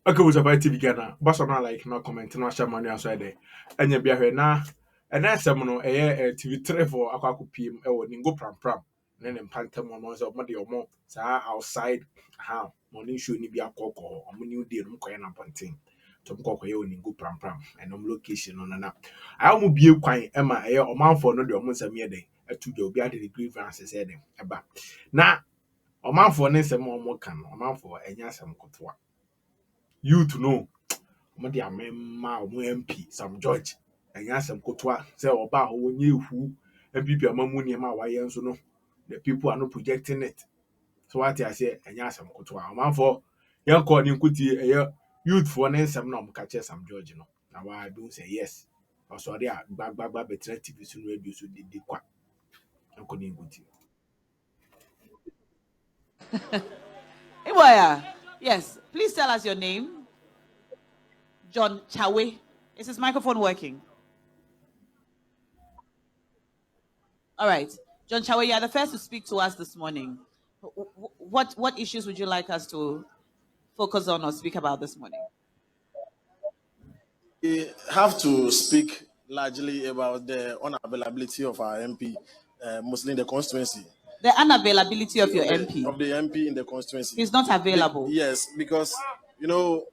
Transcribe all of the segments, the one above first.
Okay, was about TV Ghana. But so now like no comment no share money outside there. And you be here na and then some no TV3 for akwaku PM e wo Ningo Prampram. Then em pantem no so mo de omo sa outside how money show ni bi akoko omo new day no koye na ponting. To mo koye o Ningo Prampram and location no na. I am bie kwan e ma omanfo no de omo nsam ye den. Atu de obi ade the grievances e den. Eba. Na omanfo ne nsam omo kan omanfo enya asem kotoa youth no mo de amemma o MP Sam George enya asem kotoa say oba ho wonye ehu MPP amamu ne ma waye nso no the people are not projecting it so what I say enya asem kotoa omanfo yan call ni nkuti youth for ne nsem na o ka che Sam George no na wa do say yes also they are gbagba better TV so no radio so de kwa yanko ni nkuti. Iboya, yes, please tell us your name. John Chawe. Is his microphone working? All right. John Chawe, you are the first to speak to us this morning. What issues would you like us to focus on or speak about this morning? We have to speak largely about the unavailability of our MP, mostly in the constituency. The unavailability of your MP? Of the MP in the constituency. He's not available? Yes, because, you know,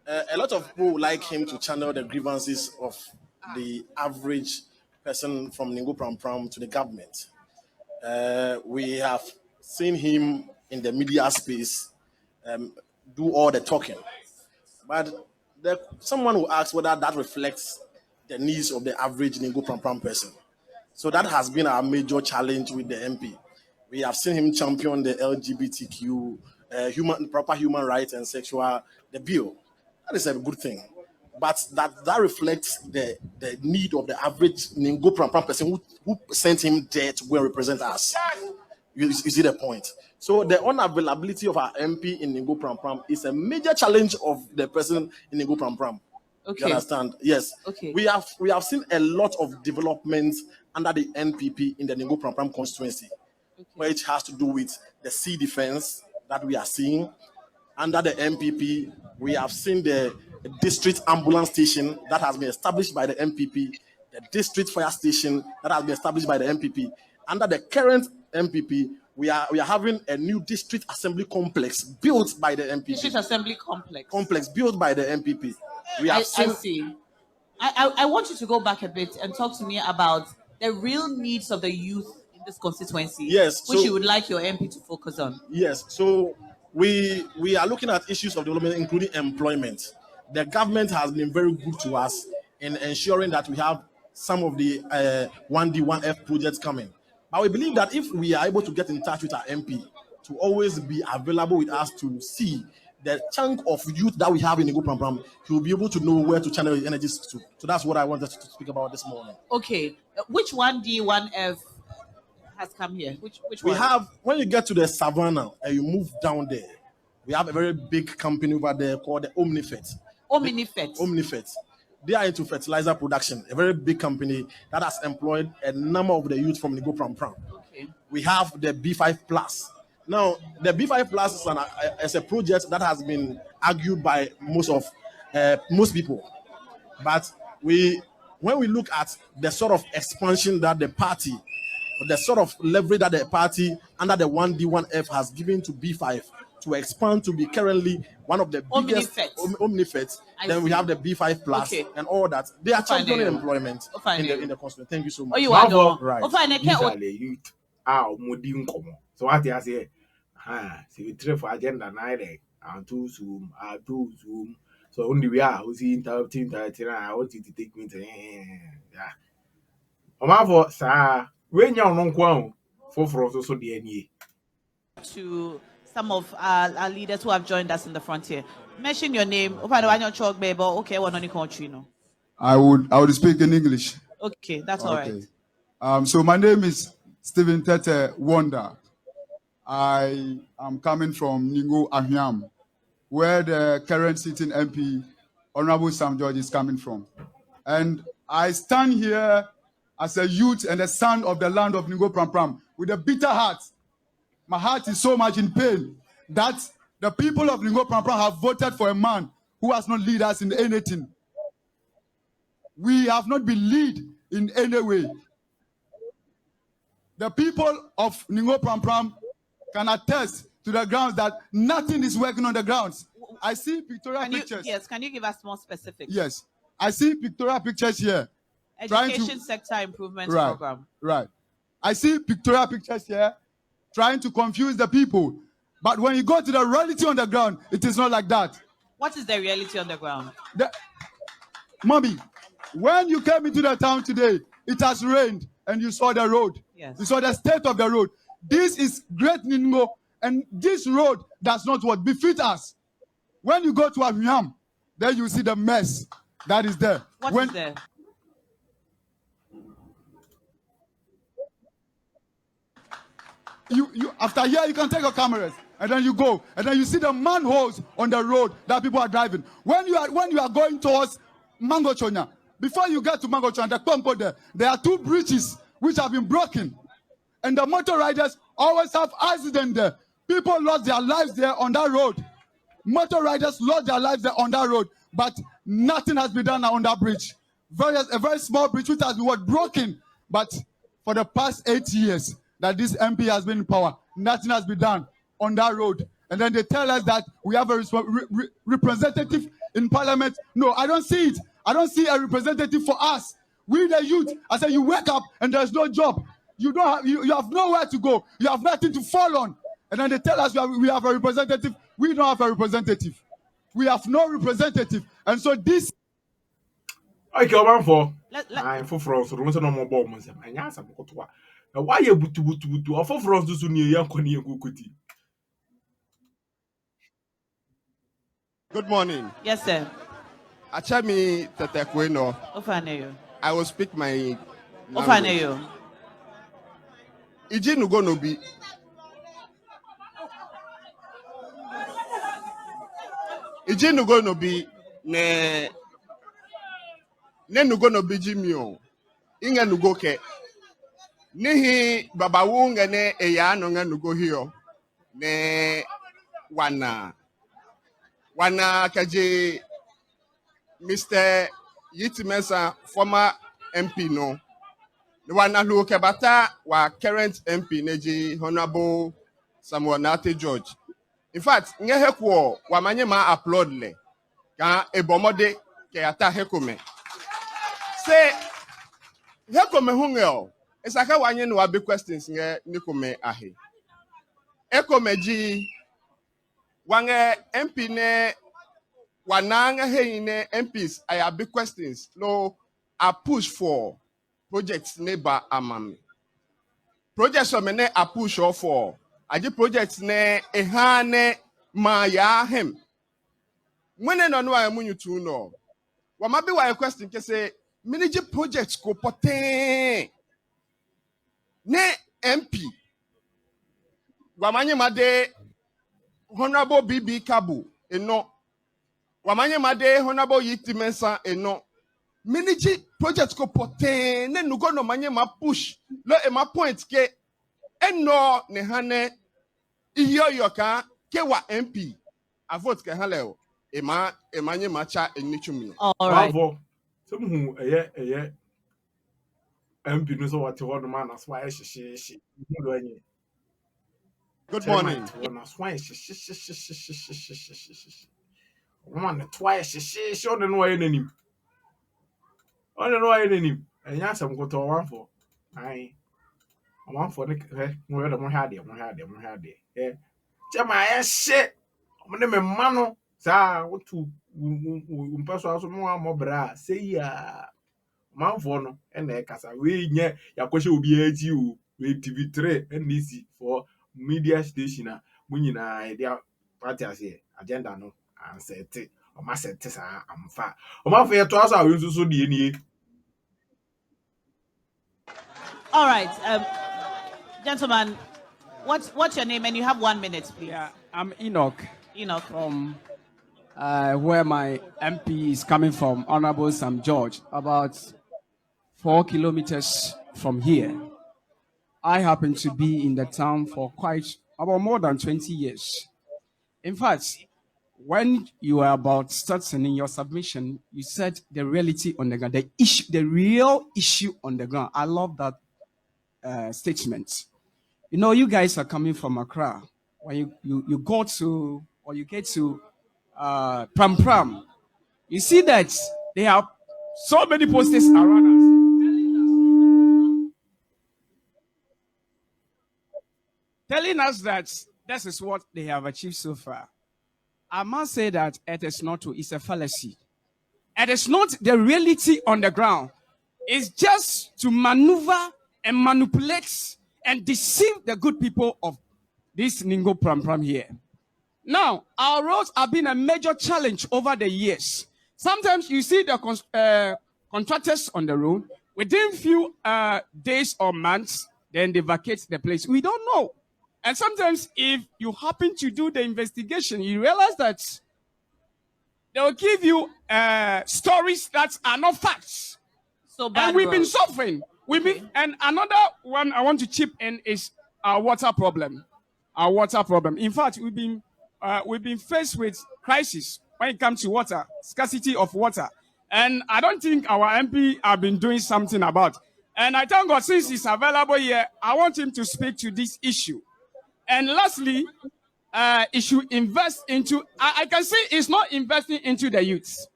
a lot of people like him to channel the grievances of the average person from Ningo Prampram to the government. We have seen him in the media space do all the talking. But someone will ask whether that reflects the needs of the average Ningo Prampram person. So that has been our major challenge with the MP. We have seen him champion the LGBTQ, proper human rights and sexual, the bill. That is a good thing. But that reflects the need of the average Ningo Prampram person who sent him there to go and represent us. You see the point? So the unavailability of our MP in Ningo Prampram is a major challenge of the person in Ningo Prampram. Okay. You understand? Yes. Okay. We have seen a lot of developments under the NPP in the Ningo Prampram constituency, which has to do with the sea defense that we are seeing. Under the NPP, we have seen the district ambulance station that has been established by the NPP, the district fire station that has been established by the NPP. Under the current NPP, we are having a new district assembly complex built by the NPP. District assembly complex built by the NPP. I see. I want you to go back a bit and talk to me about the real needs of the youth in this constituency. Yes, which you would like your MP to focus on. Yes, so we are looking at issues of development, including employment. The government has been very good to us in ensuring that we have some of the 1D, 1F projects coming. But we believe that if we are able to get in touch with our MP to always be available with us to see the chunk of youth that we have in Ningo Prampram, he will be able to know where to channel his energies to. So that's what I wanted to speak about this morning. Okay. Which 1D, 1F has come here? Which we one? have, when you get to the savannah and you move down there, we have a very big company over there called the Omnifet. Omnifet. They are into fertilizer production, a very big company that has employed a number of the youth from Ningo Prampram. Okay. We have the B5 Plus. Now, the B5 Plus is a project that has been argued by most people. But when we look at the sort of expansion that the party, the sort of leverage that the party under the 1D, 1F has given to B5 to expand to be currently one of the biggest Omnifet. Then we have the B5 Plus and all that. They are championing employment in the constituency. Thank you so much. Oh, you are right. Youth so what I say, TV3 for agenda night and do Zoom. So only we are who's interrupting I want you to take me to Omavo sir when you're non quam for also the NE. To some of our leaders who have joined us in the frontier. Mention your name. Okay, one on the country, no. I would speak in English. Okay, that's all right. So my name is Stephen Tete Wonder. I am coming from Ningo Ahiam, where the current sitting MP, Honorable Sam George, is coming from. And I stand here as a youth and a son of the land of Ningo Prampram with a bitter heart. My heart is so much in pain that The people of Ningo Prampram have voted for a man who has not led us in anything. We have not been led in any way. The people of Ningo Prampram can attest to the grounds that nothing is working on the grounds. I see pictorial pictures. Yes, can you give us more specifics? Yes, I see pictorial pictures here. Education sector improvement program. Right. I see pictorial pictures here trying to confuse the people. But when you go to the reality on the ground, it is not like that. What is the reality on the ground? Mommy, when you came into the town today, it has rained and you saw the road. Yes. You saw the state of the road. This is Great Ningo, and this road does not what befit us. When you go to Aviam, then you see the mess that is there. What is there? You after here you can take your cameras and then you go and then you see the manholes on the road that people are driving. When you are going towards Mangochonya, before you get to Mangochonya, the Pompo there are two bridges which have been broken, and the motor riders always have accidents there. People lost their lives there on that road. Motor riders lost their lives there on that road, but nothing has been done on that bridge. A very small bridge which has been broken, but for the past 8 years that this MP has been in power, nothing has been done on that road. And then they tell us that we have a representative in parliament. No, I don't see it. I don't see a representative for us. We the youth, I say you wake up and there's no job. You have nowhere to go. You have nothing to fall on. And then they tell us we have a representative. We don't have a representative. We have no representative. And so this... Okay, I'm for. I'm for France. Don't say no more bombs. I'm answer for why you butu of France do near Yankoni and Gukuti. Good morning. Yes, sir. Achami Tatekweno. Ofaneyo. I will speak my Ofaneyo. Iji nugo no bi. Iji nugo no bi ne nugo no bi jimio. Inga nugo ke. Nihi babawu ngene eya no nga nugo hiyo. Ne wana kaje Mr. Yitimesa, former MP no. The one who kebata wa current MP neji Honorable Samuel Nate George. In fact, nge hekwo wa manye ma applaud le ka ebomode ke ata hekome. Say hekome hungel. Esaka wanye no abi questions nge nikome ahe. Ekome ji wange MP ne wananga heyine MPs I have big questions. No, I push for projects neighbor amami. Projects for mene I push for. I do projects ne ehane ma ya hem. Mwene no no amunyu tu no. Wamabi wa question ke say miniji projects ko poten. Ne MP. Wamanye made Honorable BB Kabu eno. Wamanye made Honorable Yitimensa eno. Miniji project ko poten ne nugo no manye ma push lo e ma point ke eno ne hane iyo yoka ke wa MP a vote ke haleo e manye ma cha enichumi. All right. Some who MP no so what ho no man as why she. Good morning. Woman twice she on the way name. On the way name. And yes, I'm going to one for. I want for the where the more had it. Yeah. Jama shit. I'm name mano. Sa what to pass more bra. Say ya. Man for no and the casa we nye ya question will be you with TV3 and easy for media station when you na idea party as agenda no and set it or ma set it am fa o ma for to asa we so die nie. All right, gentlemen, what's your name? And you have 1 minute, please. Yeah, I'm Enoch. Enoch. From where my MP is coming from, Honorable Sam George, about 4 kilometers from here. I happen to be in the town for about more than 20 years. In fact, when you were about starting in your submission, you said the reality on the ground, the issue, the real issue on the ground. I love that statement. You know, you guys are coming from Accra. When you go to, or you get to Prampram, you see that they have so many posters around us telling us that this is what they have achieved so far. I must say that it is not true. It's a fallacy. It is not the reality on the ground. It's just to maneuver and manipulate and deceive the good people of this Ningo Prampram here. Now, our roads have been a major challenge over the years. Sometimes you see the contractors on the road, within few days or months, then they vacate the place. We don't know. And sometimes if you happen to do the investigation, you realize that they will give you stories that are not facts. So bad And we've been roads. suffering. And another one I want to chip in is our water problem. Our water problem. In fact, we've been faced with crisis when it comes to water, scarcity of water. And I don't think our MP have been doing something about. And I thank God, since he's available here, I want him to speak to this issue. And lastly, it should invest into, I can see it's not investing into the youths.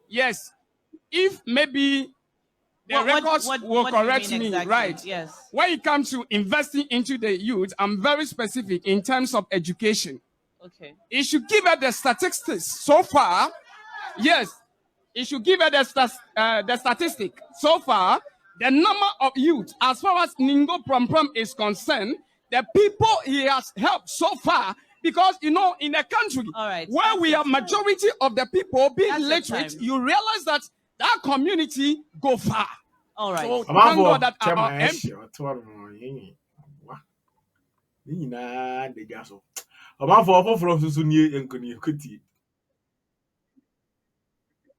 Yes, if maybe the records will what do you correct mean me, exactly? right? Yes. When it comes to investing into the youth, I'm very specific in terms of education. Okay. It should give us the statistics so far. Yes, it should give us the statistic so far. The number of youth, as far as Ningo Prampram is concerned, the people he has helped so far, because you know, in a country where we have majority of the people being literate, you realize that that community go far. All right. So thank God that our MP.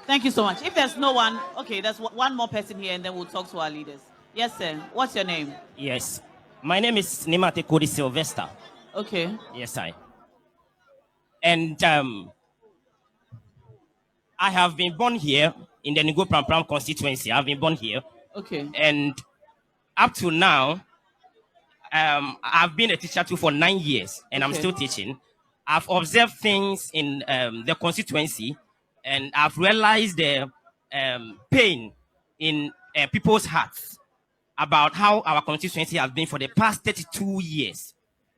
Thank you so much. If there's no one, okay, there's one more person here, and then we'll talk to our leaders. Yes, sir. What's your name? Yes. My name is Nimate Kodi Sylvester. Okay. Yes, I. And I have been born here in the Ningo Prampram constituency. I've been born here. Okay. And up to now, I've been a teacher too for 9 years, and I'm still teaching. I've observed things in the constituency, and I've realized the pain in people's hearts about how our constituency has been for the past 32 years.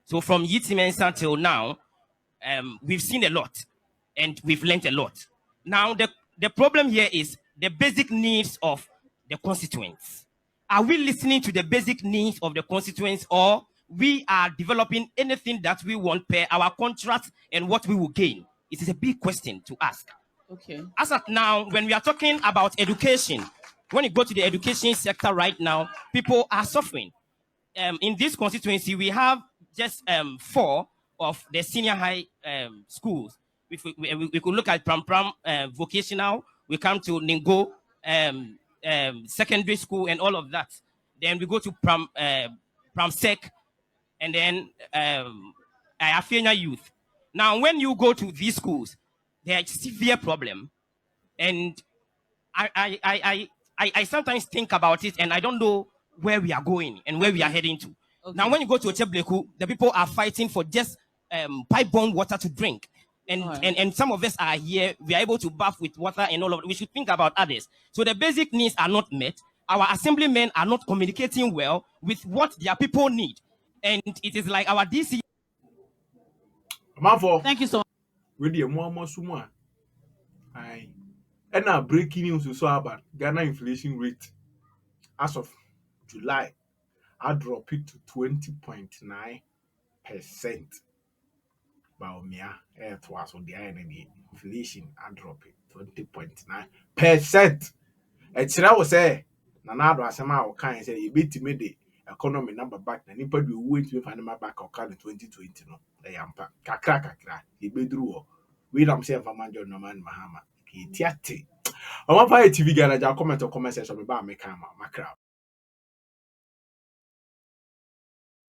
So from Yitimensa till now, we've seen a lot, and we've learned a lot. Now, the problem here is the basic needs of the constituents. Are we listening to the basic needs of the constituents, or we are developing anything that we want per our contract and what we will gain? It is a big question to ask. Okay. As of now, when we are talking about education, when you go to the education sector right now, people are suffering. In this constituency, we have just 4 of the senior high schools. We could look at Prampram vocational. We come to Ningo secondary school and all of that. Then we go to Pramsec, and then Afenia Youth. Now, when you go to these schools, there is severe problem, and I sometimes think about it, and I don't know where we are going and where we are heading to. Okay. Now, when you go to Ochebleku, the people are fighting for just pipe-borne water to drink. And some of us are here, we are able to bath with water and all of it. We should think about others. So the basic needs are not met. Our assemblymen are not communicating well with what their people need. And it is like our DC. Thank you so much. With the more suma. Aye. And now breaking news so about Ghana inflation rate as of July, I drop it to 20.9%. Baumia, it was on the enemy. Inflation, I drop it 20.9%. It's now say, Nanado Asama or kind say, you beat me the economy number back, and you put you wait to find my back or card in 2020. No, they am kakra, you be drew. We don't say for man, no man, Mahama. Tiati. I want to TV Ghana, comment or comment section about me, Macra.